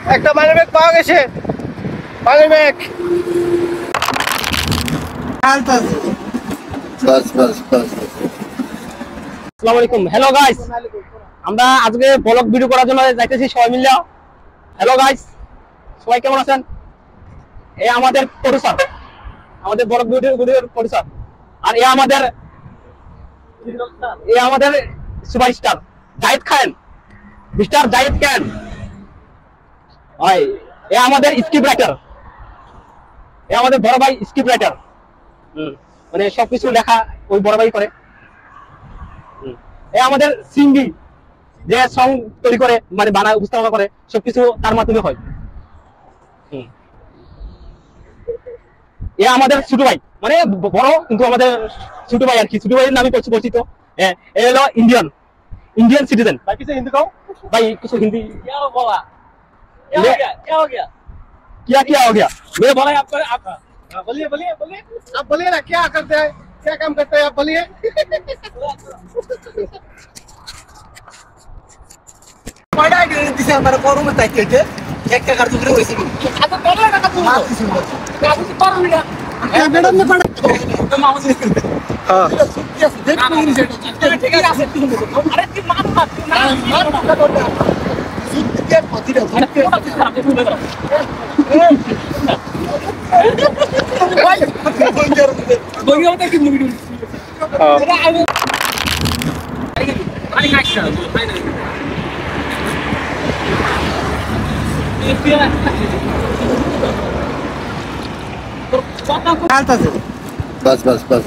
একটা money bag পাওয়া গেছে, মানি ব্যাগ। আসসালামু আলাইকুম, হ্যালো গাইস। আমরা আজকে ব্লগ ভিডিও করার জন্য যাইতেছি সবাই মিলে। হ্যালো গাইস, সবাই কেমন আছেন? এ আমাদের প্রডিউসার, আমাদের ব্লগ ভিডিওর প্রডিউসার। আর এ আমাদের সুপারস্টার জাহিদ খান, মিস্টার জাহিদ খান। এ আমাদের স্ক্রিপ্ট রাইটার, এ আমাদের বড় ভাই স্ক্রিপ্ট রাইটার। মানে সবকিছু লেখা ওই বড় ভাই করে। এ আমাদের সিঙ্গিং, যে সং তৈরি করে, মানে বানায় উপস্থাপনা করে, সবকিছু তার মাধ্যমে হয়। এ আমাদের ছোট ভাই, মানে বড় কিন্তু আমাদের ছোট ভাই আর কি, ছোট ভাইয়ের নামে পরিচিত। এ হলো ইন্ডিয়ান इंडियन सिटीजन। भाई किसे हिंदी कहो, भाई कुछ हिंदी। क्या बोला, क्या हो गया, क्या हो गया, क्या हो गया? मैं बोला आपको, आप बोलिए बोलिए बोलिए, आप बोलिए ना, क्या करते हैं, क्या काम करते हैं, आप बोलिए। पढ़ा है दिशा हमारे कोरों में तक के एक का करतूत रे वैसे अब पढ़ा ना तुम बात किसी को क्या कुछ पढ़ लिया मैडम ने पढ़ा तो मामा से हां देख नहीं से ठीक है अरे की मार मत मार का तो सुत के पति रे धन के भाई बोल होता कि मूवी अरे आई एक्शन बस बस बस बस